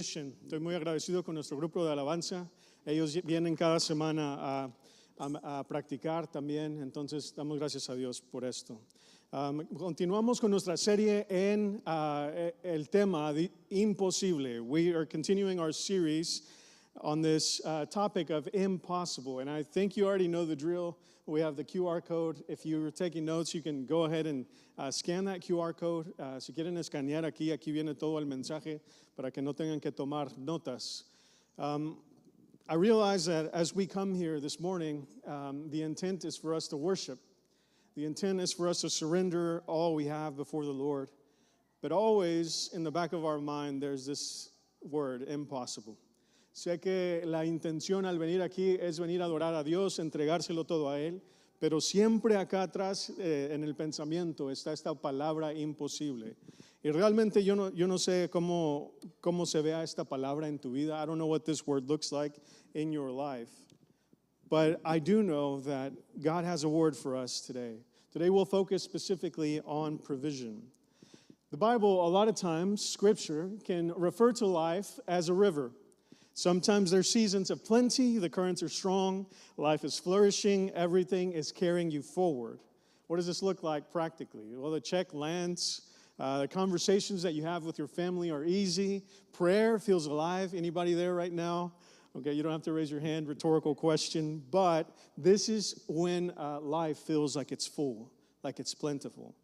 Estoy muy agradecido con nuestro grupo de alabanza. Ellos vienen cada semana a practicar también, entonces damos gracias a Dios por esto. Continuamos con nuestra serie en el tema de imposible. We are continuing our series on this topic of impossible, and I think you already know the drill. We have the QR code. If you're taking notes, you can go ahead and scan that QR code. Si quieren escanear aquí viene todo el mensaje para que no tengan que tomar notas. I realize that as we come here this morning, the intent is for us to worship. The intent is for us to surrender all we have before the Lord. But always in the back of our mind, there's this word, impossible. Sé que la intención al venir aquí es venir a adorar a Dios, entregárselo todo a Él, pero siempre acá atrás en el pensamiento está esta palabra imposible. Y realmente yo no sé cómo se vea esta palabra en tu vida. I don't know what this word looks like in your life. But I do know that God has a word for us today. Today we'll focus specifically on provision. The Bible, a lot of times, Scripture can refer to life as a river. Sometimes there's seasons of plenty, the currents are strong, life is flourishing, everything is carrying you forward. What does this look like practically? Well, the check lands, the conversations that you have with your family are easy, prayer feels alive. Anybody there right now? Okay, you don't have to raise your hand, rhetorical question, but this is when life feels like it's full, like it's plentiful.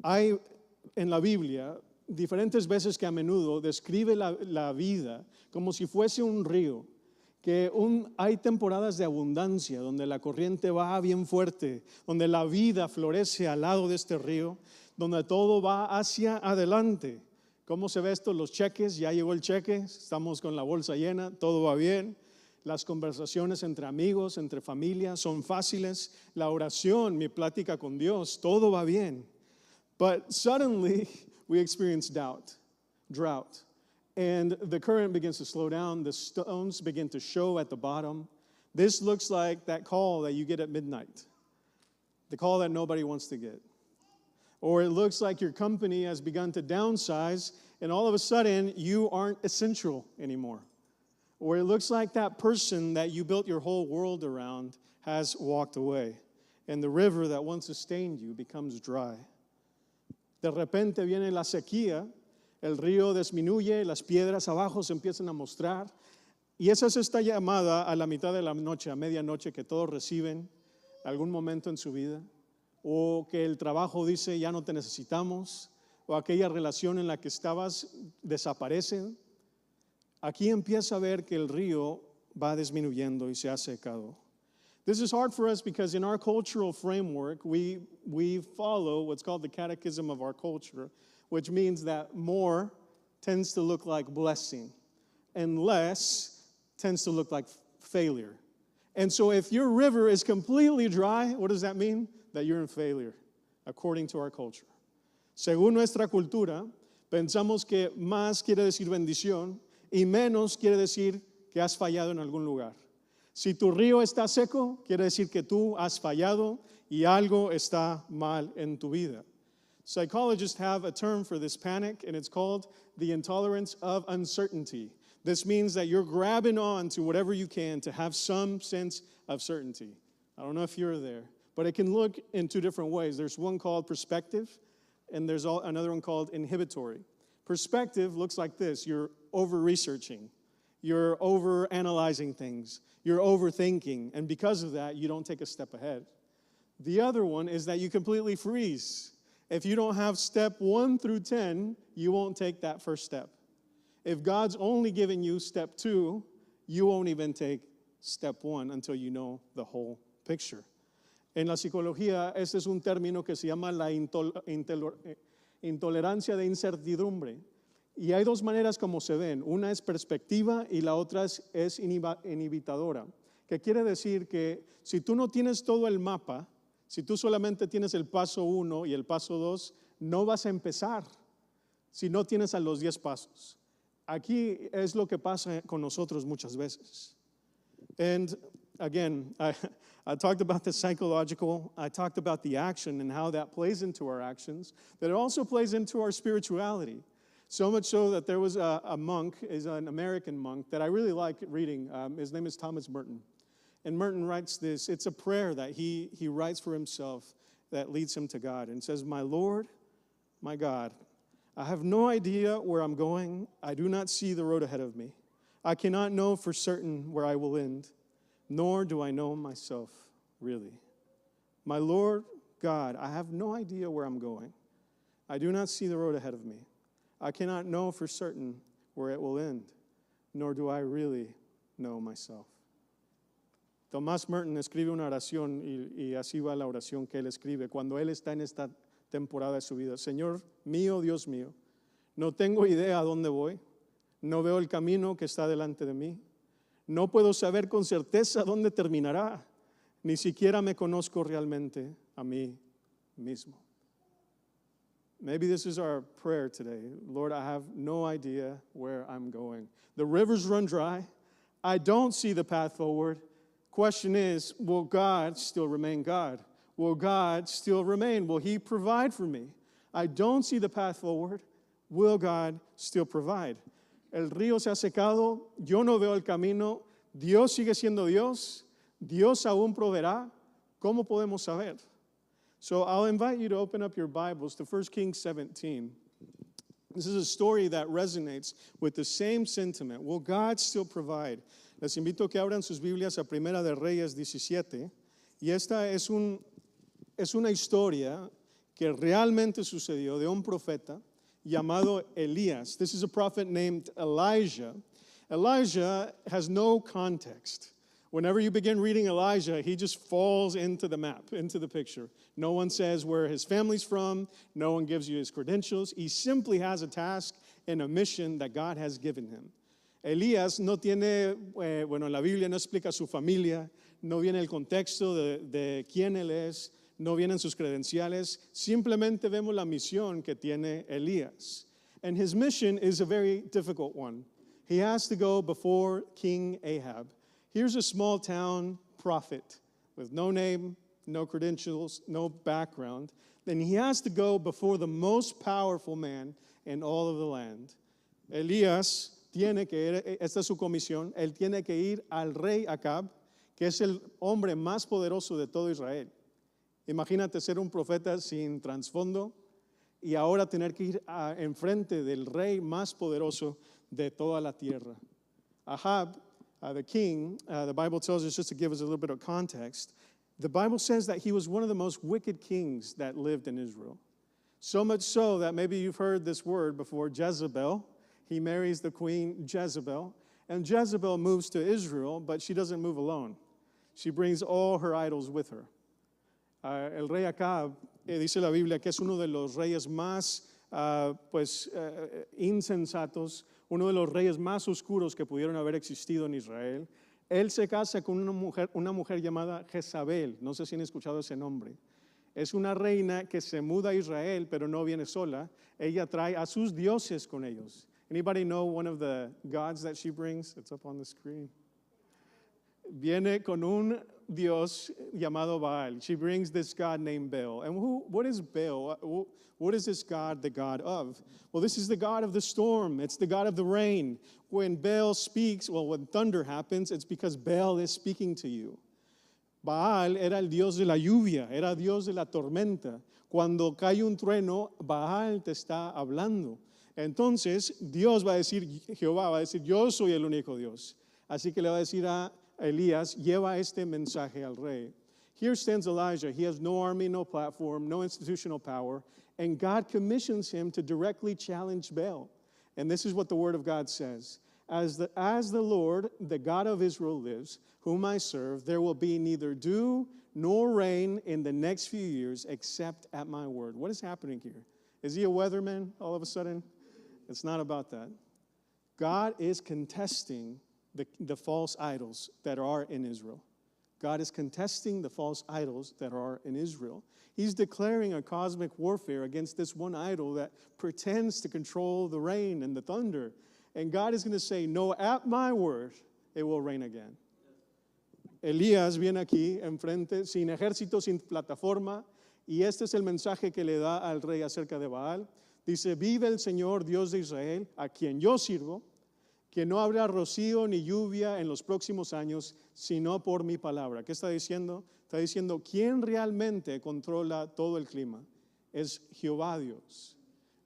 En la Biblia, diferentes veces que a menudo describe la vida como si fuese un río, que hay temporadas de abundancia donde la corriente va bien fuerte, donde la vida florece al lado de este río, donde todo va hacia adelante. ¿Cómo se ve esto? Los cheques, ya llegó el cheque, estamos con la bolsa llena, todo va bien. Las conversaciones entre amigos, entre familias son fáciles. La oración, mi plática con Dios, todo va bien. But suddenly we experience drought, and the current begins to slow down. The stones begin to show at the bottom. This looks like that call that you get at midnight, the call that nobody wants to get. Or it looks like your company has begun to downsize, and all of a sudden you aren't essential anymore. Or it looks like that person that you built your whole world around has walked away, and the river that once sustained you becomes dry. De repente viene la sequía, el río disminuye, las piedras abajo se empiezan a mostrar, y esa es esta llamada a la mitad de la noche, a medianoche, que todos reciben algún momento en su vida, o que el trabajo dice ya no te necesitamos, o aquella relación en la que estabas desaparece. Aquí empieza a ver que el río va disminuyendo y se ha secado. This is hard for us because in our cultural framework, we follow what's called the catechism of our culture, which means that more tends to look like blessing and less tends to look like failure. And so if your river is completely dry, what does that mean? That you're in failure, according to our culture. Según nuestra cultura, pensamos que más quiere decir bendición y menos quiere decir que has fallado en algún lugar. Si tu río está seco, quiere decir que tú has fallado y algo está mal en tu vida. Psychologists have a term for this panic, and it's called the intolerance of uncertainty. This means that you're grabbing on to whatever you can to have some sense of certainty. I don't know if you're there, but it can look in two different ways. There's one called perspective, and there's another one called inhibitory. Perspective looks like this. You're over-researching. You're over-analyzing things. You're overthinking, and because of that, you don't take a step ahead. The other one is that you completely freeze. If you don't have step 1 through 10, you won't take that first step. If God's only giving you step 2, you won't even take step 1 until you know the whole picture. En la psicología, este es un término que se llama la intolerancia de incertidumbre. Y hay dos maneras como se ven. Una es perspectiva y la otra es inhibitadora. Que quiere decir que si tú no tienes todo el mapa, si tú solamente tienes el paso 1 y el paso 2, no vas a empezar si no tienes a los 10 pasos. Aquí es lo que pasa con nosotros muchas veces. And again, I talked about the psychological, I talked about the action and how that plays into our actions, but it also plays into our spirituality. So much so that there was a monk, is an American monk, that I really like reading. His name is Thomas Merton. And Merton writes this. It's a prayer that he writes for himself that leads him to God. And it says, "My Lord, my God, I have no idea where I'm going. I do not see the road ahead of me. I cannot know for certain where I will end, nor do I know myself really. My Lord, God, I have no idea where I'm going. I do not see the road ahead of me. I cannot know for certain where it will end, nor do I really know myself." Thomas Merton escribe una oración y así va la oración que él escribe cuando él está en esta temporada de su vida. Señor mío, Dios mío, no tengo idea a dónde voy, no veo el camino que está delante de mí, no puedo saber con certeza dónde terminará, ni siquiera me conozco realmente a mí mismo. Maybe this is our prayer today. Lord, I have no idea where I'm going. The rivers run dry. I don't see the path forward. Question is, will God still remain God? Will God still remain? Will He provide for me? I don't see the path forward. Will God still provide? El río se ha secado. Yo no veo el camino. Dios sigue siendo Dios. Dios aún proveerá. ¿Cómo podemos saber? So I'll invite you to open up your Bibles to 1 Kings 17. This is a story that resonates with the same sentiment. Will God still provide? Les invito a que abran sus Biblias a Primera de Reyes 17. Y esta es una historia que realmente sucedió de un profeta llamado Elías. This is a prophet named Elijah. Elijah has no context. Whenever you begin reading Elijah, he just falls into the map, into the picture. No one says where his family's from. No one gives you his credentials. He simply has a task and a mission that God has given him. Elías no tiene, en la Biblia no explica su familia, no viene el contexto de quién él es, no vienen sus credenciales, simplemente vemos la misión que tiene Elías. And his mission is a very difficult one. He has to go before King Ahab. Here's a small town prophet with no name, no credentials, no background. Then he has to go before the most powerful man in all of the land. Elías tiene que ir, esta es su comisión, él tiene que ir al rey Acab, que es el hombre más poderoso de todo Israel. Imagínate ser un profeta sin trasfondo y ahora tener que ir enfrente del rey más poderoso de toda la tierra. Ahab, the king, the Bible tells us, just to give us a little bit of context, the Bible says that he was one of the most wicked kings that lived in Israel. So much so that maybe you've heard this word before, Jezebel. He marries the queen Jezebel, and Jezebel moves to Israel, but she doesn't move alone. She brings all her idols with her. El rey Acab, dice la Biblia, que es uno de los reyes más insensatos, uno de los reyes más oscuros que pudieron haber existido en Israel. Él se casa con una mujer llamada Jezabel. No sé si han escuchado ese nombre. Es una reina que se muda a Israel, pero no viene sola. Ella trae a sus dioses con ellos. Anybody know one of the gods that she brings? It's up on the screen. Viene con un dios llamado Baal. She brings this god named Baal. And what is Baal? What is this god the god of? Well, this is the god of the storm. It's the god of the rain. When Baal speaks, when thunder happens, it's because Baal is speaking to you. Baal era el dios de la lluvia, era dios de la tormenta. Cuando cae un trueno, Baal te está hablando. Entonces, Dios va a decir, Jehová va a decir, yo soy el único Dios. Así que le va a decir a Elías, lleva este mensaje al rey. Here stands Elijah. He has no army, no platform, no institutional power. And God commissions him to directly challenge Baal. And this is what the word of God says. As the Lord, the God of Israel lives, whom I serve, there will be neither dew nor rain in the next few years except at my word. What is happening here? Is he a weatherman all of a sudden? It's not about that. God is contesting the false idols that are in Israel. God is contesting the false idols that are in Israel. He's declaring a cosmic warfare against this one idol that pretends to control the rain and the thunder. And God is going to say, no, at my word, it will rain again. Elías viene aquí enfrente, sin ejército, sin plataforma, y este es el mensaje que le da al rey acerca de Baal. Dice, vive el Señor Dios de Israel, a quien yo sirvo, que no habrá rocío ni lluvia en los próximos años, sino por mi palabra. ¿Qué está diciendo? Está diciendo, ¿quién realmente controla todo el clima? Es Jehová Dios.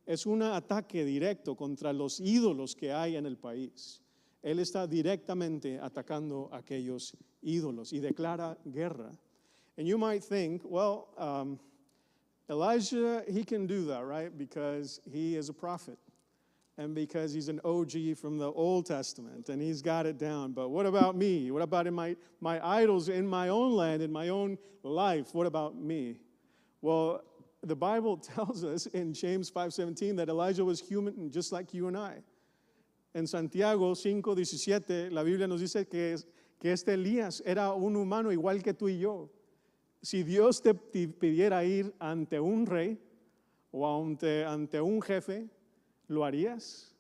Es un ataque directo contra los ídolos que hay en el país. Él está directamente atacando a aquellos ídolos y declara guerra. And you might think, well, Elijah, he can do that, right? Because he is a prophet and because he's an OG from the Old Testament and he's got it down. But what about me? What about in my idols in my own land, in my own life? What about me? Well, the Bible tells us in James 5:17 that Elijah was human just like you and I. En Santiago 5:17 la Biblia nos dice que este Elías era un humano igual que tú y yo. Si Dios te pidiera ir ante un rey o ante un jefe, ¿lo harías?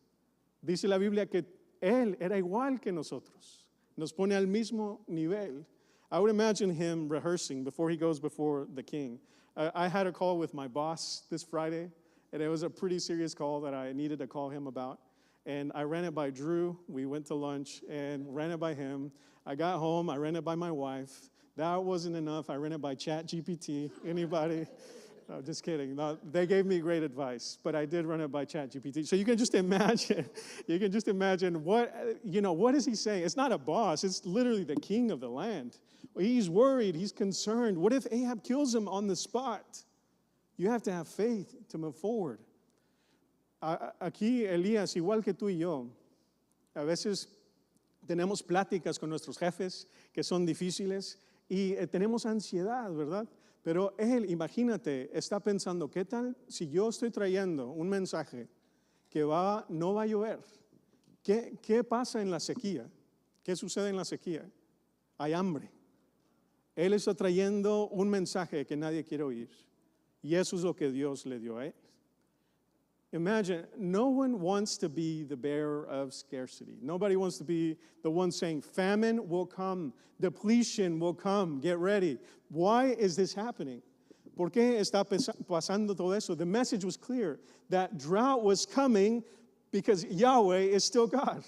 Dice la Biblia que él era igual que nosotros. Nos pone al mismo nivel. I would imagine him rehearsing before he goes before the king. I had a call with my boss this Friday, and it was a pretty serious call that I needed to call him about. And I ran it by Drew. We went to lunch and ran it by him. I got home. I ran it by my wife. That wasn't enough. I ran it by ChatGPT. Anybody? No, just kidding. No, they gave me great advice, but I did run it by ChatGPT. So you can just imagine what is he saying? It's not a boss. It's literally the king of the land. He's worried. He's concerned. What if Ahab kills him on the spot? You have to have faith to move forward. Aquí Elías, igual que tú y yo, a veces tenemos pláticas con nuestros jefes que son difíciles y tenemos ansiedad, ¿verdad? Pero él, imagínate, está pensando, ¿qué tal si yo estoy trayendo un mensaje que no va a llover? ¿Qué pasa en la sequía? ¿Qué sucede en la sequía? Hay hambre. Él está trayendo un mensaje que nadie quiere oír. Y eso es lo que Dios le dio a él. Imagine, no one wants to be the bearer of scarcity. Nobody wants to be the one saying, famine will come, depletion will come, get ready. Why is this happening? ¿Por qué está pasando todo eso? The message was clear, that drought was coming because Yahweh is still God.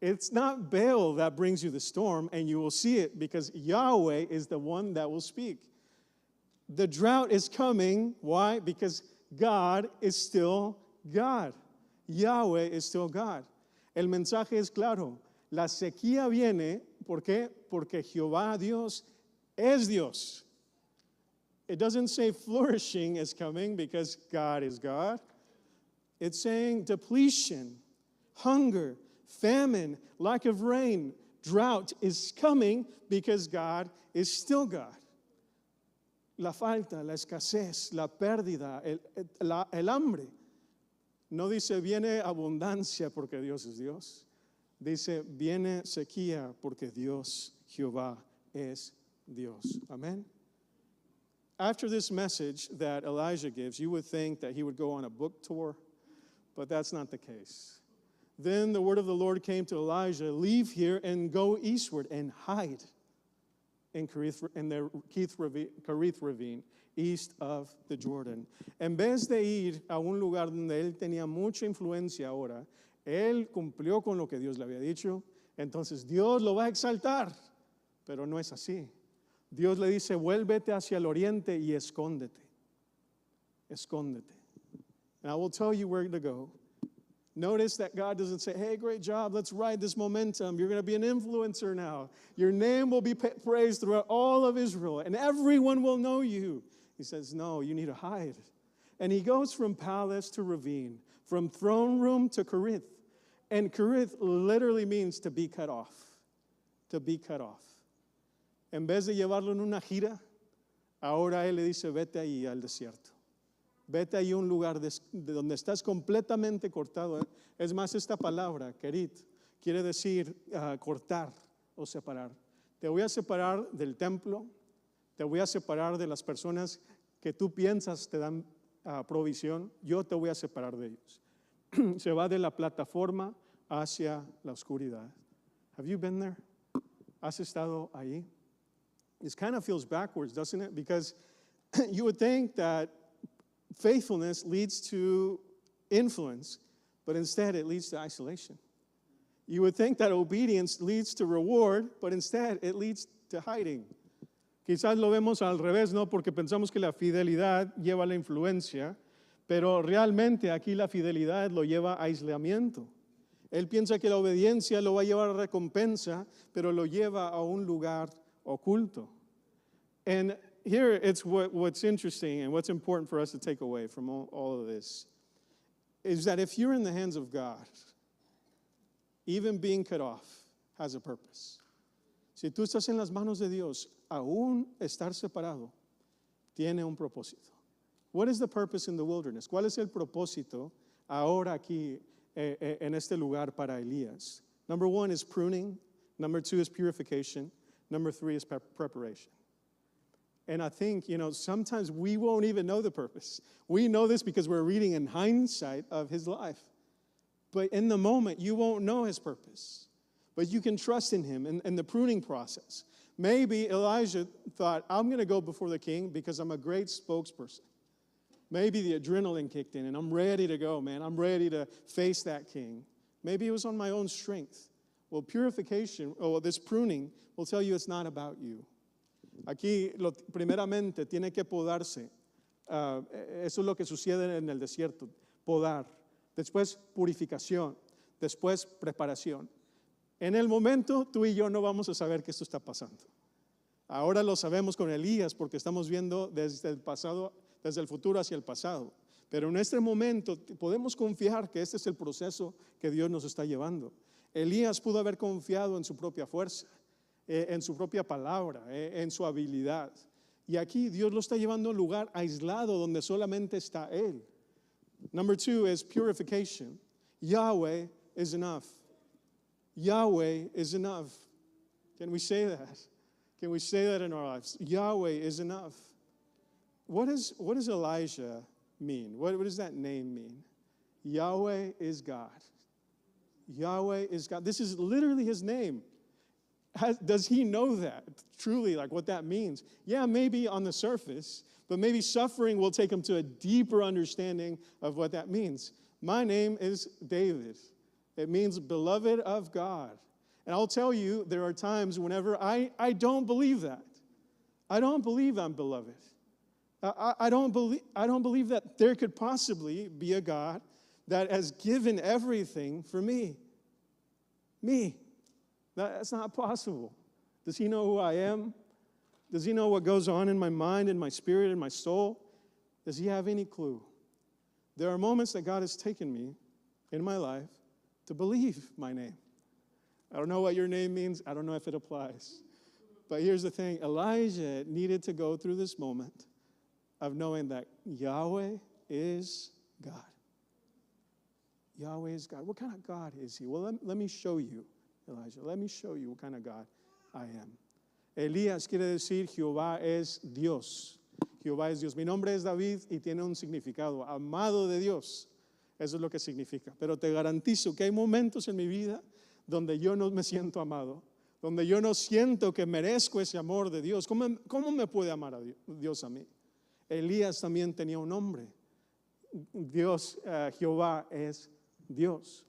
It's not Baal that brings you the storm, and you will see it because Yahweh is the one that will speak. The drought is coming, why? Because God is still God. Yahweh is still God. El mensaje es claro. La sequía viene, ¿por qué? Porque Jehová Dios es Dios. It doesn't say flourishing is coming because God is God. It's saying depletion, hunger, famine, lack of rain, drought is coming because God is still God. La falta, la escasez, la pérdida, el hambre. No dice viene abundancia porque Dios es Dios. Dice viene sequía porque Dios, Jehová, es Dios. Amen. After this message that Elijah gives, you would think that he would go on a book tour, but that's not the case. Then the word of the Lord came to Elijah, leave here and go eastward and hide in the Kerith Ravine, east of the Jordan. En vez de ir a un lugar donde él tenía mucha influencia ahora, él cumplió con lo que Dios le había dicho, entonces Dios lo va a exaltar, pero no es así. Dios le dice, vuélvete hacia el oriente y escóndete. Escóndete. And I will tell you where to go. Notice that God doesn't say, hey, great job, let's ride this momentum. You're going to be an influencer now. Your name will be praised throughout all of Israel, and everyone will know you. He says, no, you need to hide. And he goes from palace to ravine, from throne room to Kerith. And Kerith literally means to be cut off. To be cut off. En vez de llevarlo en una gira, ahora él le dice, vete ahí al desierto. Vete ahí a un lugar de donde estás completamente cortado. Es más, esta palabra, kerit, quiere decir cortar o separar. Te voy a separar del templo, te voy a separar de las personas que tú piensas te dan provisión, yo te voy a separar de ellos. Se va de la plataforma hacia la oscuridad. Have you been there? ¿Has estado ahí? It kind of feels backwards, doesn't it? Because you would think that faithfulness leads to influence, but instead it leads to isolation. You would think that obedience leads to reward, but instead it leads to hiding. Quizás lo vemos al revés, ¿no? Porque pensamos que la fidelidad lleva a la influencia, pero realmente aquí la fidelidad lo lleva a aislamiento. Él piensa que la obediencia lo va a llevar a recompensa, pero lo lleva a un lugar oculto. And here it's what's interesting and what's important for us to take away from all of this is that if you're in the hands of God, even being cut off has a purpose. Si tú estás en las manos de Dios, aún estar separado tiene un propósito. What is the purpose in the wilderness? ¿Cuál es el propósito ahora aquí en este lugar para Elías? Number 1 is pruning. Number 2 is purification. Number 3 is preparation. And I think, sometimes we won't even know the purpose. We know this because we're reading in hindsight of his life. But in the moment, you won't know his purpose. But you can trust in him in the pruning process. Maybe Elijah thought, I'm going to go before the king because I'm a great spokesperson. Maybe the adrenaline kicked in and I'm ready to go, man. I'm ready to face that king. Maybe it was on my own strength. Well, purification, this pruning will tell you it's not about you. Aquí, primeramente, tiene que podarse. Eso es lo que sucede en el desierto, podar. Después, purificación. Después, preparación. En el momento, tú y yo no vamos a saber que esto está pasando. Ahora lo sabemos con Elías porque estamos viendo desde el pasado, desde el futuro hacia el pasado. Pero en este momento podemos confiar que este es el proceso que Dios nos está llevando. Elías pudo haber confiado en su propia fuerza, en su propia palabra, en su habilidad. Y aquí Dios lo está llevando a un lugar aislado donde solamente está Él. Number 2 is purification. Yahweh is enough. Yahweh is enough. Can we say that? Can we say that in our lives? Yahweh is enough. What does Elijah mean? What does that name mean? Yahweh is God. Yahweh is God. This is literally his name. Does he know that? Truly, like what that means? Yeah, maybe on the surface, but maybe suffering will take him to a deeper understanding of what that means. My name is David. It means beloved of God. And I'll tell you, there are times whenever I don't believe that. I don't believe I'm beloved. I don't believe that there could possibly be a God that has given everything for me. Me. That's not possible. Does he know who I am? Does he know what goes on in my mind, in my spirit, in my soul? Does he have any clue? There are moments that God has taken me in my life to believe my name. I don't know what your name means. I don't know if it applies. But here's the thing. Elijah needed to go through this moment of knowing that Yahweh is God. Yahweh is God. What kind of God is he? Well, let me show you, Elijah. Let me show you what kind of God I am. Elías quiere decir Jehová es Dios. Jehová es Dios. Mi nombre es David y tiene un significado. Amado de Dios. Eso es lo que significa. Pero te garantizo que hay momentos en mi vida donde yo no me siento amado, donde yo no siento que merezco ese amor de Dios. ¿Cómo me puede amar a Dios a mí? Elías también tenía un nombre. Dios, Jehová es Dios.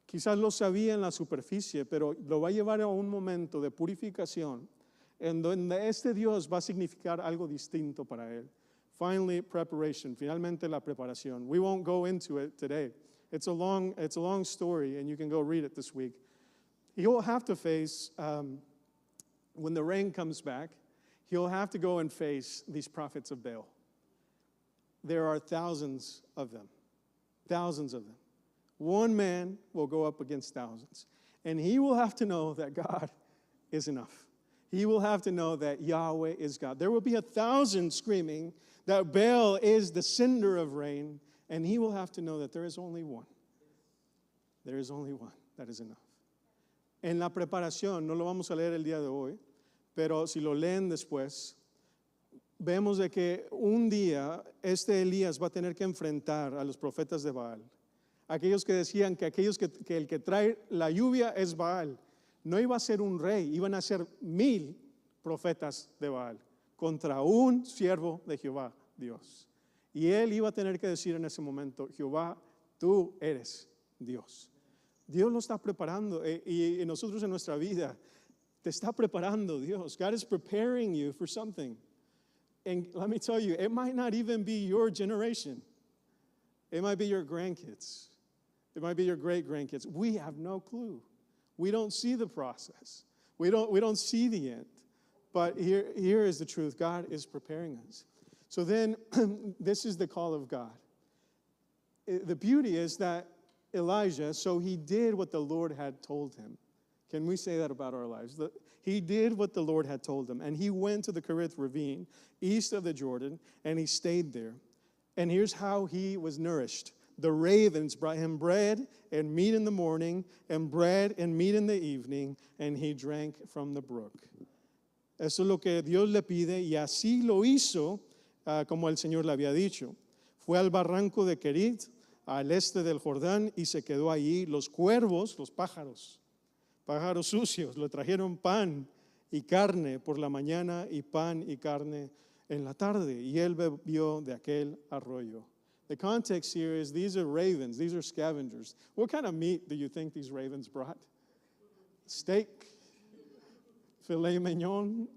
Quizás lo sabía en la superficie, pero lo va a llevar a un momento de purificación en donde este Dios va a significar algo distinto para él. Finally, preparation. Finalmente, la preparación. We won't go into it today. It's a long story, and you can go read it this week. He'll have to face, when the rain comes back, he'll have to go and face these prophets of Baal. There are thousands of them. Thousands of them. One man will go up against thousands. And he will have to know that God is enough. He will have to know that Yahweh is God. There will be 1,000 screaming that Baal is the sender of rain. And he will have to know that there is only one. There is only one that is enough. En la preparación, no lo vamos a leer el día de hoy, pero si lo leen después, vemos de que un día este Elías va a tener que enfrentar a los profetas de Baal. Aquellos que decían que el que trae la lluvia es Baal. No iba a ser un rey, iban a ser 1,000 profetas de Baal contra un siervo de Jehová, Dios. Y él iba a tener que decir en ese momento, Jehová, tú eres Dios. Dios lo está preparando y nosotros en nuestra vida te está preparando Dios. God is preparing you for something. And let me tell you, it might not even be your generation. It might be your grandkids. It might be your great-grandkids. We have no clue. We don't see the process. We don't see the end. But here is the truth. God is preparing us. So then, this is the call of God. The beauty is that Elijah, so he did what the Lord had told him. Can we say that about our lives? He did what the Lord had told him. And he went to the Kerith ravine, east of the Jordan, and he stayed there. And here's how he was nourished. The ravens brought him bread and meat in the morning, and bread and meat in the evening, and he drank from the brook. Eso es lo que Dios le pide, y así lo hizo como el Señor le había dicho. Fue al barranco de Kerith, al este del Jordán, y se quedó allí. Los cuervos, los pájaros sucios, le trajeron pan y carne por la mañana y pan y carne en la tarde, y él bebió de aquel arroyo. The context here is these are ravens, these are scavengers. What kind of meat do you think these ravens brought? Steak? Filet mignon?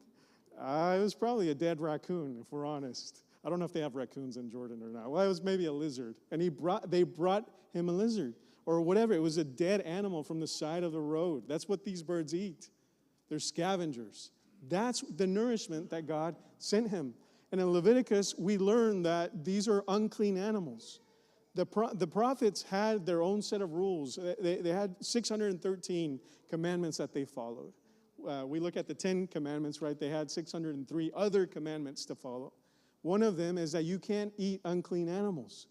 It was probably a dead raccoon, if we're honest. I don't know if they have raccoons in Jordan or not. Well, it was maybe a lizard. And they brought him a lizard or whatever. It was a dead animal from the side of the road. That's what these birds eat. They're scavengers. That's the nourishment that God sent him. And in Leviticus, we learn that these are unclean animals. The prophets had their own set of rules. They had 613 commandments that they followed. We look at the 10 commandments, right? They had 603 other commandments to follow. One of them is that you can't eat unclean animals.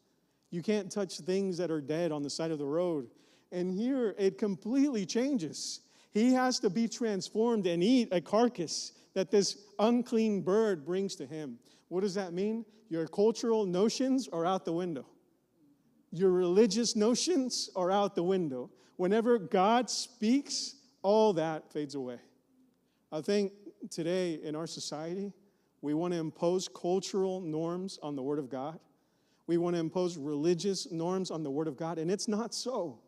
You can't touch things that are dead on the side of the road. And here it completely changes. He has to be transformed and eat a carcass that this unclean bird brings to him. What does that mean? Your cultural notions are out the window. Your religious notions are out the window. Whenever God speaks, all that fades away. I think today in our society, we want to impose cultural norms on the Word of God. We want to impose religious norms on the Word of God, and it's not so.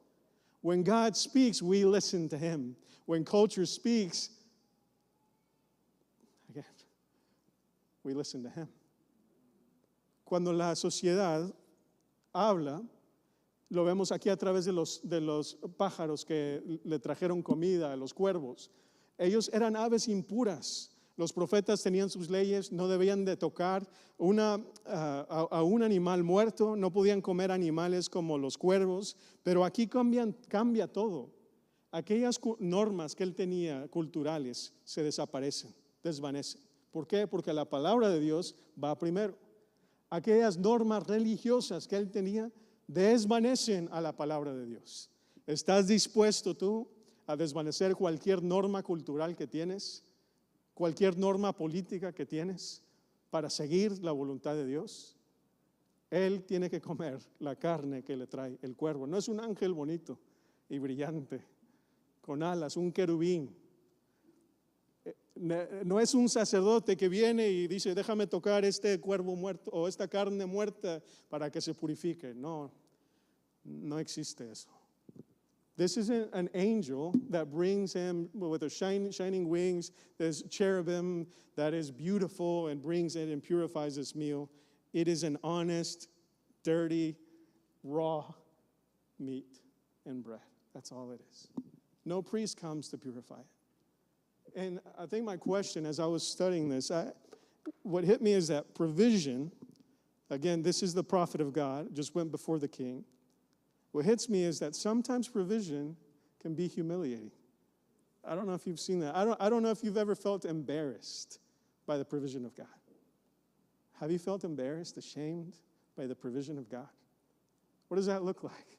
When God speaks, we listen to Him. When culture speaks, again, we listen to Him. Cuando la sociedad habla, lo vemos aquí a través de los pájaros que le trajeron comida, los cuervos. Ellos eran aves impuras. Los profetas tenían sus leyes, no debían de tocar a un animal muerto, no podían comer animales como los cuervos, pero aquí cambia todo. Aquellas normas que él tenía culturales se desaparecen, desvanecen. ¿Por qué? Porque la palabra de Dios va primero. Aquellas normas religiosas que él tenía desvanecen a la palabra de Dios. ¿Estás dispuesto tú a desvanecer cualquier norma cultural que tienes? Cualquier norma política que tienes para seguir la voluntad de Dios? Él tiene que comer la carne que le trae el cuervo. No es un ángel bonito y brillante, con alas, un querubín. No es un sacerdote que viene y dice, déjame tocar este cuervo muerto o esta carne muerta para que se purifique. No, no existe eso. This isn't an angel that brings him with a shining wings, this cherubim that is beautiful and brings it and purifies this meal. It is an honest, dirty, raw meat and bread. That's all it is. No priest comes to purify it. And I think my question as I was studying this, what hit me is that provision, again, this is the prophet of God, just went before the king. What hits me is that sometimes provision can be humiliating. I don't know if you've seen that. I don't know if you've ever felt embarrassed by the provision of God. Have you felt embarrassed, ashamed by the provision of God? What does that look like?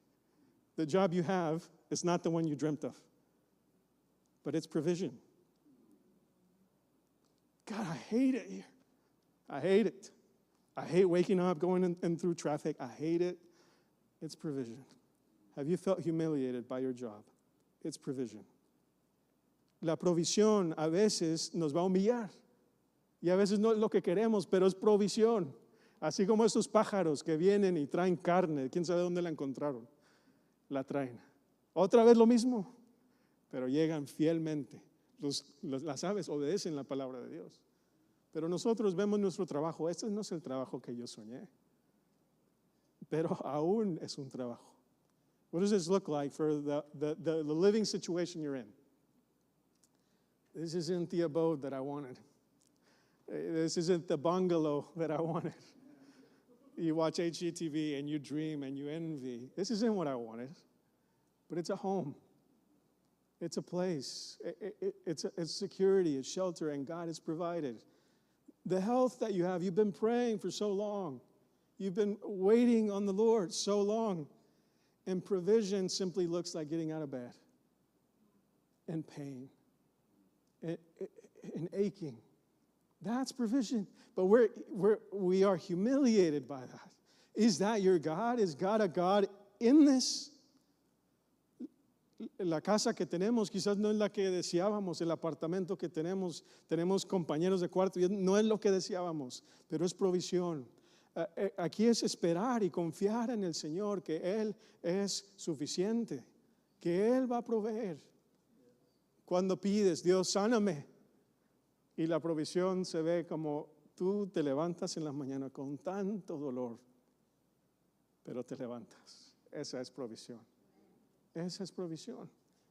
The job you have is not the one you dreamt of, but it's provision. God, I hate it here. I hate it. I hate waking up, going in through traffic. I hate it. It's provision. Have you felt humiliated by your job? It's provision. La provisión a veces nos va a humillar. Y a veces no es lo que queremos, pero es provisión. Así como esos pájaros que vienen y traen carne, quién sabe dónde la encontraron, la traen. Otra vez lo mismo, pero llegan fielmente. Las aves obedecen la palabra de Dios. Pero nosotros vemos nuestro trabajo. Este no es el trabajo que yo soñé, pero aún es un trabajo. What does this look like for the living situation you're in? This isn't the abode that I wanted. This isn't the bungalow that I wanted. You watch HGTV and you dream and you envy. This isn't what I wanted, but it's a home. It's a place. It's security, it's shelter, and God has provided. The health that you have, you've been praying for so long. You've been waiting on the Lord so long. And provision simply looks like getting out of bed and pain and aching. That's provision. But we are humiliated by that. Is that your God? Is God a God in this? La casa que tenemos quizás no es la que deseábamos, el apartamento que tenemos compañeros de cuarto, y no es lo que deseábamos, pero es provisión. Aquí es esperar y confiar en el Señor, que Él es suficiente, que Él va a proveer. Cuando pides, Dios, sáname, y la provisión se ve como tú te levantas en la mañana con tanto dolor, pero te levantas. Esa es provisión. Esa es provisión.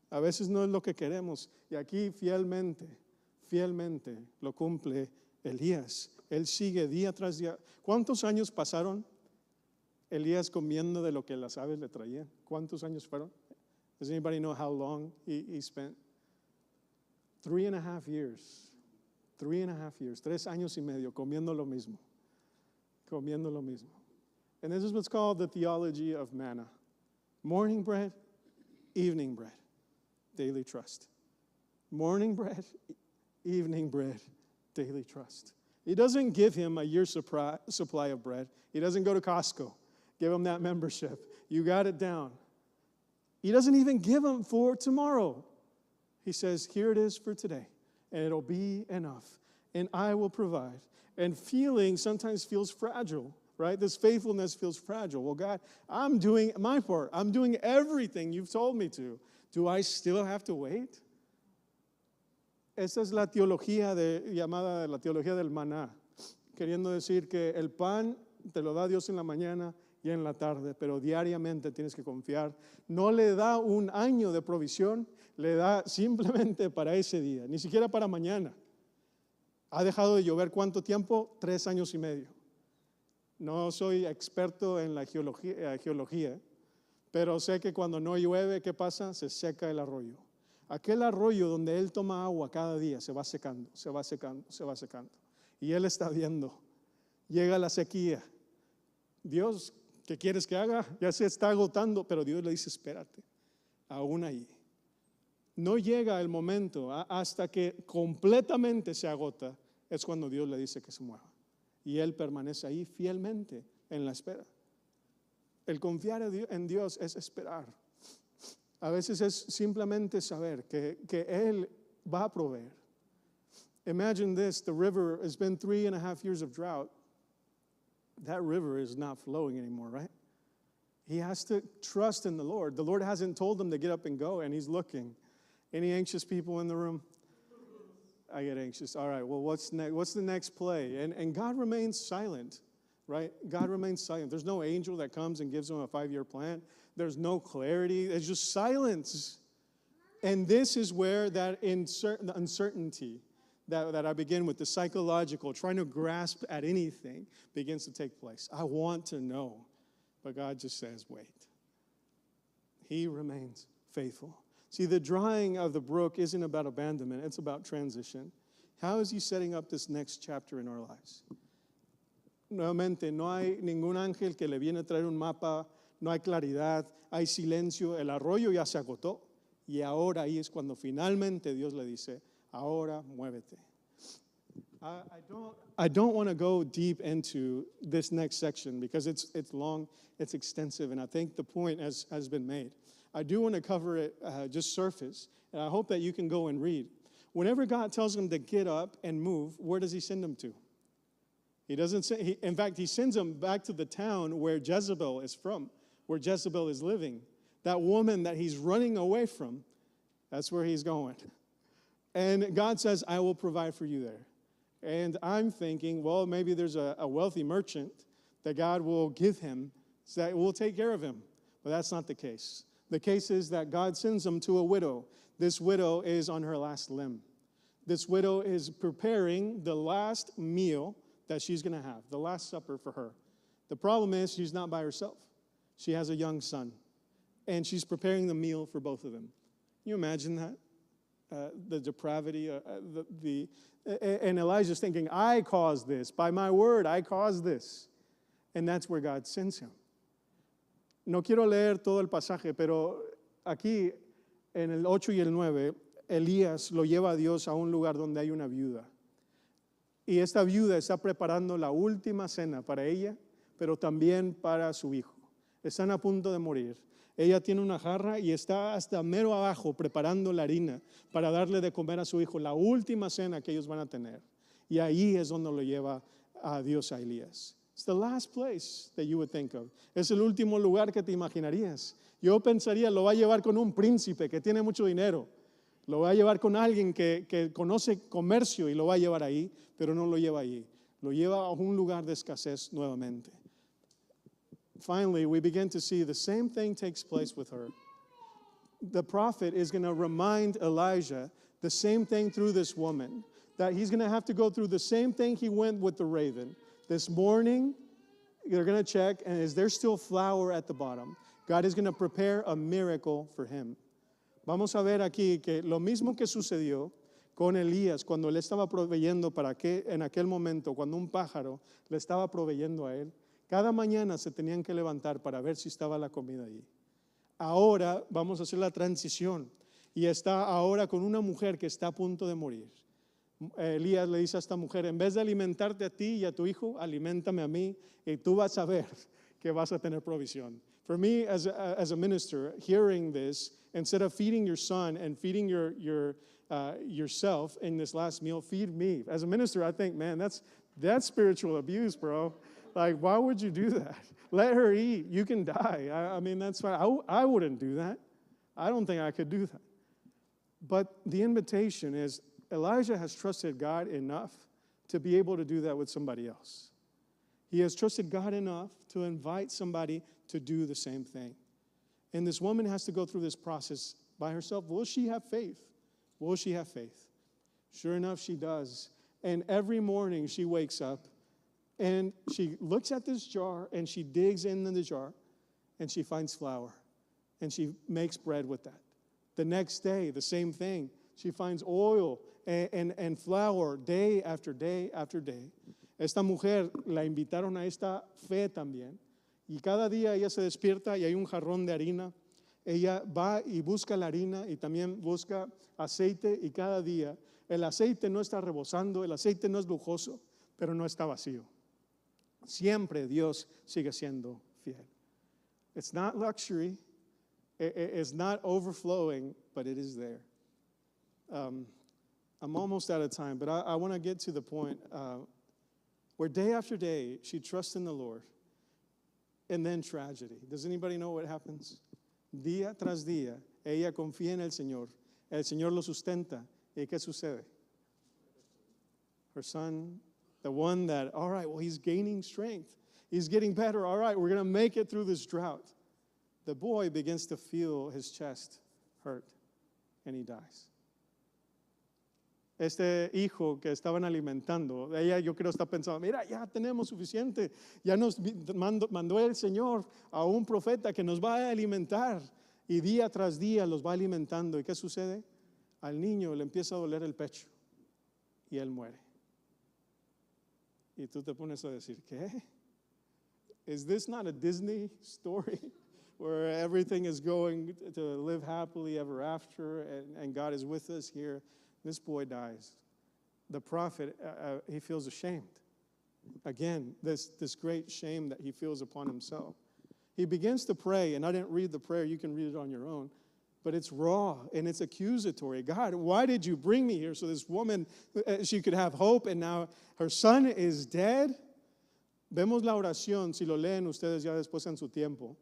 A veces no es lo que queremos, y aquí fielmente lo cumple Elías. Él sigue día tras día. ¿Cuántos años pasaron Elías comiendo de lo que las aves le traían? ¿Cuántos años fueron? Does anybody know how long he spent? 3.5 years. 3.5 years. 3 años y medio comiendo lo mismo. Comiendo lo mismo. And this is what's called the theology of manna. Morning bread, evening bread, daily trust. Morning bread, evening bread, daily trust. He doesn't give him a year's supply of bread. He doesn't go to Costco, give him that membership. You got it down. He doesn't even give him for tomorrow. He says, here it is for today, and it'll be enough, and I will provide. And feeling sometimes feels fragile, right? This faithfulness feels fragile. Well, God, I'm doing my part. I'm doing everything you've told me to. Do I still have to wait? Esta es la teología llamada la teología del maná, queriendo decir que el pan te lo da Dios en la mañana y en la tarde, pero diariamente tienes que confiar. No le da un año de provisión, le da simplemente para ese día, ni siquiera para mañana. ¿Ha dejado de llover cuánto tiempo? 3 años y medio. No soy experto en la geología, pero sé que cuando no llueve, ¿qué pasa? Se seca el arroyo. Aquel arroyo donde él toma agua cada día se va secando, se va secando, se va secando. Y él está viendo, llega la sequía. Dios, ¿qué quieres que haga? Ya se está agotando, pero Dios le dice, espérate, aún ahí. No llega el momento hasta que completamente se agota, es cuando Dios le dice que se mueva. Y él permanece ahí fielmente en la espera. El confiar en Dios es esperar. A veces es simplemente saber que Él va a proveer. Imagine this, the river has been 3.5 years of drought. That river is not flowing anymore, right? He has to trust in the Lord. The Lord hasn't told him to get up and go, and he's looking. Any anxious people in the room? I get anxious. All right, well, what's next? What's the next play? And God remains silent, right? God remains silent. There's no angel that comes and gives him a 5-year plan. There's no clarity. There's just silence. And this is where that uncertainty that I begin with, the psychological, trying to grasp at anything, begins to take place. I want to know, but God just says, wait. He remains faithful. See, the drying of the brook isn't about abandonment. It's about transition. How is he setting up this next chapter in our lives? Nuevamente, no hay ningún ángel que le viene a traer un mapa, no hay claridad, hay silencio, el arroyo ya se agotó. Y ahora ahí es cuando finalmente Dios le dice, ahora muévete. I don't want to go deep into this next section because it's long, it's extensive, and I think the point has been made. I do want to cover it just surface, and I hope that you can go and read. Whenever God tells him to get up and move, where does he send him to? He doesn't say, in fact, he sends him back to the town where Jezebel is from, where Jezebel is living. That woman that he's running away from, that's where he's going. And God says, I will provide for you there. And I'm thinking, well, maybe there's a wealthy merchant that God will give him so that will take care of him. But that's not the case. The case is that God sends him to a widow. This widow is on her last limb. This widow is preparing the last meal that she's going to have, the last supper for her. The problem is she's not by herself. She has a young son. And she's preparing the meal for both of them. Can you imagine that? The depravity, and Elijah's thinking, I caused this. By my word, I caused this. And that's where God sends him. No quiero leer todo el pasaje, pero aquí en el 8 y el 9, Elías lo lleva a Dios a un lugar donde hay una viuda. Y esta viuda está preparando la última cena para ella, pero también para su hijo. Están a punto de morir. Ella tiene una jarra y está hasta mero abajo preparando la harina para darle de comer a su hijo, la última cena que ellos van a tener. Y ahí es donde lo lleva a Dios a Elías. It's the last place that you would think of. Es el último lugar que te imaginarías. Yo pensaría, lo va a llevar con un príncipe que tiene mucho dinero. Lo va a llevar con alguien que conoce comercio y lo va a llevar ahí, pero no lo lleva ahí. Lo lleva a un lugar de escasez nuevamente. Finally, we begin to see the same thing takes place with her. The prophet is going to remind Elijah the same thing through this woman, that he's going to have to go through the same thing he went with the raven. This morning, they're going to check, and is there still flour at the bottom? God is going to prepare a miracle for him. Vamos a ver aquí que lo mismo que sucedió con Elías cuando él estaba proveyendo para que en aquel momento, cuando un pájaro le estaba proveyendo a él, cada mañana se tenían que levantar para ver si estaba la comida allí. Ahora vamos a hacer la transición y está ahora con una mujer que está a punto de morir. Elías le dice a esta mujer, en vez de alimentarte a ti y a tu hijo, aliméntame a mí y tú vas a ver que vas a tener provisión. For me, as a minister, hearing this, instead of feeding your son and feeding yourself in this last meal, feed me. As a minister, I think, man, that's spiritual abuse, bro. Like, why would you do that? Let her eat. You can die. I mean, that's fine. I wouldn't do that. I don't think I could do that. But the invitation is Elijah has trusted God enough to be able to do that with somebody else. He has trusted God enough to invite somebody to do the same thing. And this woman has to go through this process by herself. Will she have faith? Will she have faith? Sure enough, she does. And every morning she wakes up and she looks at this jar and she digs into the jar and she finds flour and she makes bread with that. The next day, the same thing. She finds oil and flour day after day after day. Esta mujer la invitaron a esta fe también. Y cada día ella se despierta y hay un jarrón de harina. Ella va y busca la harina y también busca aceite y cada día el aceite no está rebosando, el aceite no es lujoso, pero no está vacío. Siempre Dios sigue siendo fiel. It's not luxury, it's not overflowing, but it is there. I'm almost out of time, but I want to get to the point where day after day she trusts in the Lord, and then tragedy. Does anybody know what happens? Día tras día, ella confía en el Señor lo sustenta, ¿y qué sucede? Her son, the one that, all right, well, he's gaining strength. He's getting better. All right, we're going to make it through this drought. The boy begins to feel his chest hurt, and he dies. Este hijo que estaban alimentando, ella yo creo está pensando, mira, ya tenemos suficiente, ya nos mandó el Señor a un profeta que nos va a alimentar, y día tras día los va alimentando. ¿Y qué sucede? Al niño le empieza a doler el pecho, y él muere. Y tú te pones a decir, ¿qué? Is this not a Disney story where everything is going to live happily ever after and God is with us here? This boy dies. The prophet, he feels ashamed. Again, this great shame that he feels upon himself. He begins to pray, and I didn't read the prayer. You can read it on your own. But it's raw, and it's accusatory. God, why did you bring me here so this woman, she could have hope, and now her son is dead? Vemos la oración, si lo leen ustedes ya después en su tiempo.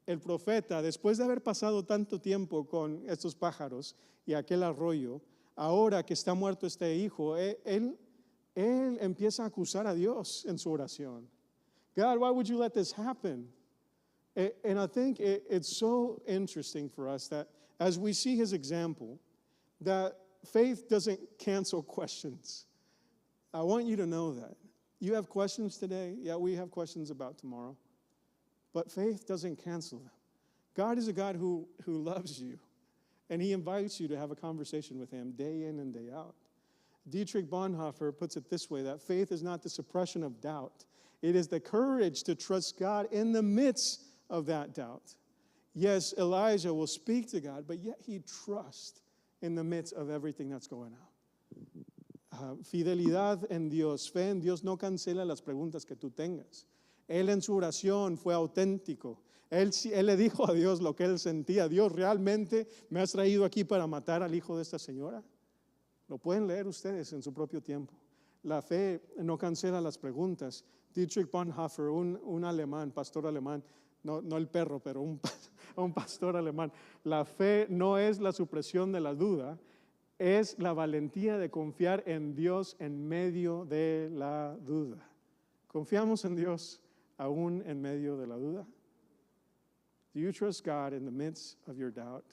El profeta, después de haber pasado tanto tiempo con estos pájaros y aquel arroyo, ahora que está muerto este hijo, él empieza a acusar a Dios en su oración. God, why would you let this happen? And I think it's so interesting for us that as we see his example, that faith doesn't cancel questions. I want you to know that. You have questions today. Yeah, we have questions about tomorrow. But faith doesn't cancel them. God is a God who loves you, and he invites you to have a conversation with him day in and day out. Dietrich Bonhoeffer puts it this way, that faith is not the suppression of doubt. It is the courage to trust God in the midst of that doubt. Yes, Elijah will speak to God, but yet he trusts in the midst of everything that's going on. Fidelidad en Dios, fe en Dios no cancela las preguntas que tú tengas. Él en su oración fue auténtico. Él le dijo a Dios lo que él sentía. Dios, ¿realmente me has traído aquí para matar al hijo de esta señora? Lo pueden leer ustedes en su propio tiempo. La fe no cancela las preguntas. Dietrich Bonhoeffer, un alemán, pastor alemán, no el perro, pero un pastor alemán. La fe no es la supresión de la duda, es la valentía de confiar en Dios en medio de la duda. ¿Confiamos en Dios aún en medio de la duda? Do you trust God in the midst of your doubt?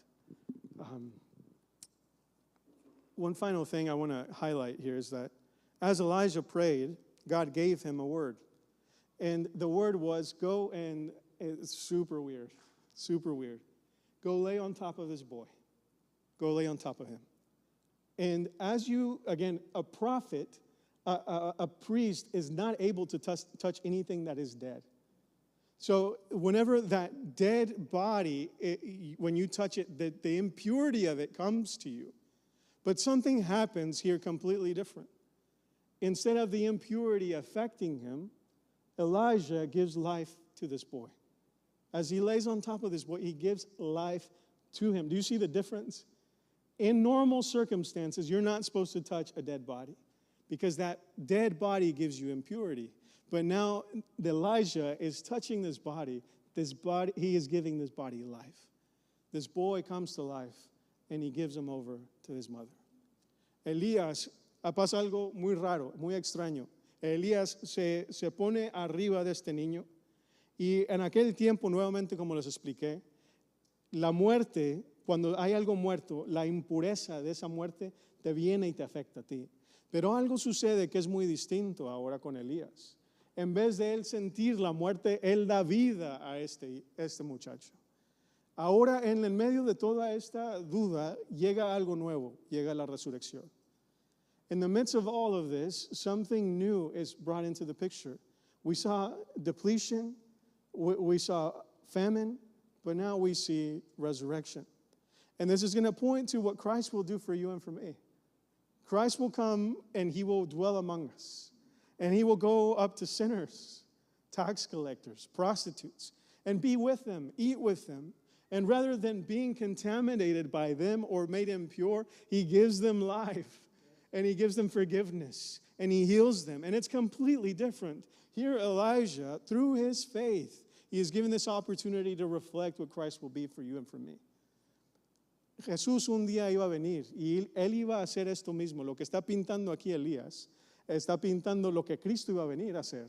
One final thing I want to highlight here is that as Elijah prayed, God gave him a word. And the word was, go and, it's super weird, super weird. Go lay on top of this boy. Go lay on top of him. And as you, again, a prophet, a priest is not able to touch anything that is dead. So whenever that dead body, when you touch it, the impurity of it comes to you. But something happens here completely different. Instead of the impurity affecting him, Elijah gives life to this boy. As he lays on top of this boy, he gives life to him. Do you see the difference? In normal circumstances, you're not supposed to touch a dead body because that dead body gives you impurity. But now Elijah is touching this body, he is giving this body life. This boy comes to life, and he gives him over to his mother. Elías, pasa algo muy raro, muy extraño. Elías se pone arriba de este niño, y en aquel tiempo, nuevamente como les expliqué, la muerte, cuando hay algo muerto, la impureza de esa muerte te viene y te afecta a ti. Pero algo sucede que es muy distinto ahora con Elías. En vez de él sentir la muerte, él da vida a este muchacho. Ahora, en el medio de toda esta duda, llega algo nuevo, llega la resurrección. In the midst of all of this, something new is brought into the picture. We saw depletion, we saw famine, but now we see resurrection. And this is going to point to what Christ will do for you and for me. Christ will come and he will dwell among us. And he will go up to sinners, tax collectors, prostitutes, and be with them, eat with them. And rather than being contaminated by them or made impure, he gives them life. And he gives them forgiveness. And he heals them. And it's completely different. Here, Elijah, through his faith, he is given this opportunity to reflect what Christ will be for you and for me. Jesús un día iba a venir y él iba a hacer esto mismo. Lo que está pintando aquí Elías, está pintando lo que Cristo iba a venir a hacer.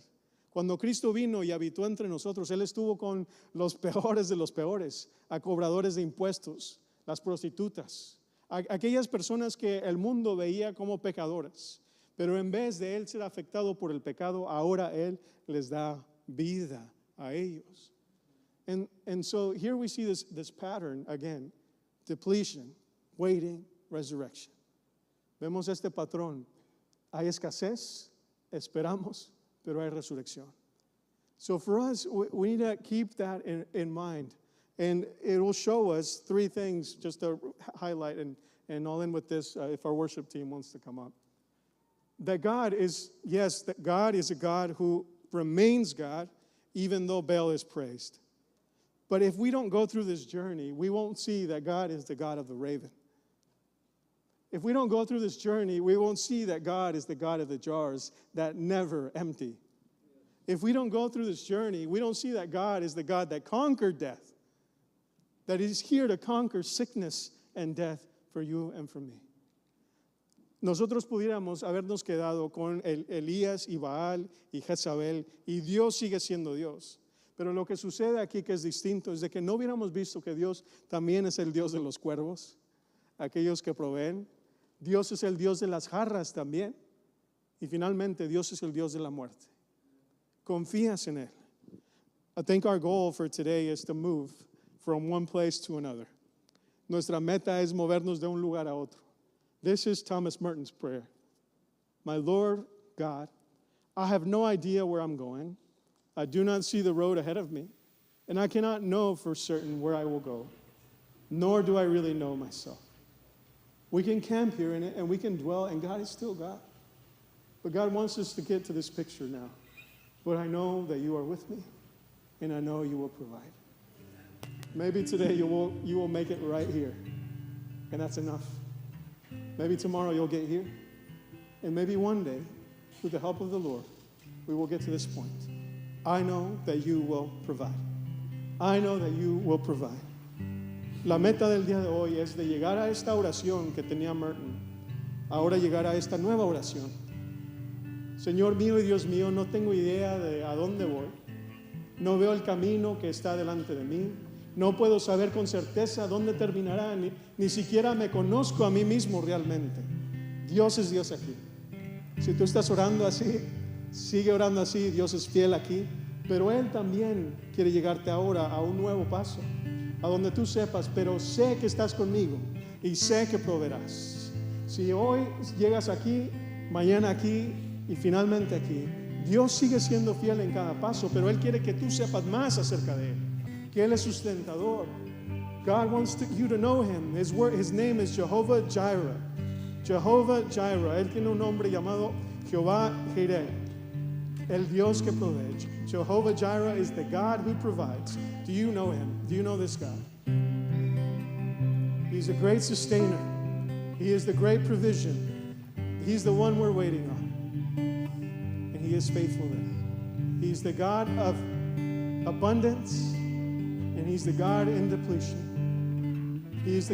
Cuando Cristo vino y habitó entre nosotros, él estuvo con los peores de los peores, a cobradores de impuestos, las prostitutas, aquellas personas que el mundo veía como pecadoras. Pero en vez de él ser afectado por el pecado, ahora él les da vida a ellos. And so here we see this pattern again. Depletion, waiting, resurrection. Vemos este patrón. Hay escasez, esperamos, pero hay resurrección. So for us, we need to keep that in mind. And it will show us three things just to highlight, and I'll end with this if our worship team wants to come up. That God is a God who remains God, even though Baal is praised. But if we don't go through this journey, we won't see that God is the God of the raven. If we don't go through this journey, we won't see that God is the God of the jars that never empty. if we don't go through this journey, we don't see that God is the God that conquered death, that He's here to conquer sickness and death for you and for me. Nosotros pudiéramos habernos quedado con Elías y Baal y Jezabel, y Dios sigue siendo Dios. Pero lo que sucede aquí que es distinto es de que no hubiéramos visto que Dios también es el Dios de los cuervos, aquellos que proveen. Dios es el Dios de las jarras también. Y finalmente Dios es el Dios de la muerte. Confías en Él. I think our goal for today is to move from one place to another. Nuestra meta es movernos de un lugar a otro. This is Thomas Merton's prayer. My Lord God, I have no idea where I'm going. I do not see the road ahead of me, and I cannot know for certain where I will go, nor do I really know myself. We can camp here in it, and we can dwell, and God is still God. But God wants us to get to this picture now. But I know that you are with me, and I know you will provide. Maybe today you will make it right here, and that's enough. Maybe tomorrow you'll get here, and maybe one day, with the help of the Lord, we will get to this point. I know that you will provide. I know that you will provide. La meta del día de hoy es de llegar a esta oración que tenía Merton, ahora llegar a esta nueva oración. Señor mío y Dios mío, no tengo idea de a dónde voy. No veo el camino que está delante de mí. No puedo saber con certeza dónde terminará, ni siquiera me conozco a mí mismo realmente. Dios es Dios aquí. Si tú estás orando así, sigue orando así, Dios es fiel aquí, pero Él también quiere llegarte ahora a un nuevo paso, a donde tú sepas, pero sé que estás conmigo y sé que proveerás. Si hoy llegas aquí, mañana aquí y finalmente aquí, Dios sigue siendo fiel en cada paso, pero Él quiere que tú sepas más acerca de Él, que Él es sustentador. God wants you to know Him. His name is Jehovah Jireh. Jehovah Jireh. Él tiene un nombre llamado Jehová Jireh, el Dios que provee. Jehovah Jireh is the God who provides. Do you know Him? Do you know this God? He's a great sustainer. He is the great provision. He's the one we're waiting on. And He is faithful there. He's the God of abundance, and He's the God in depletion. He is the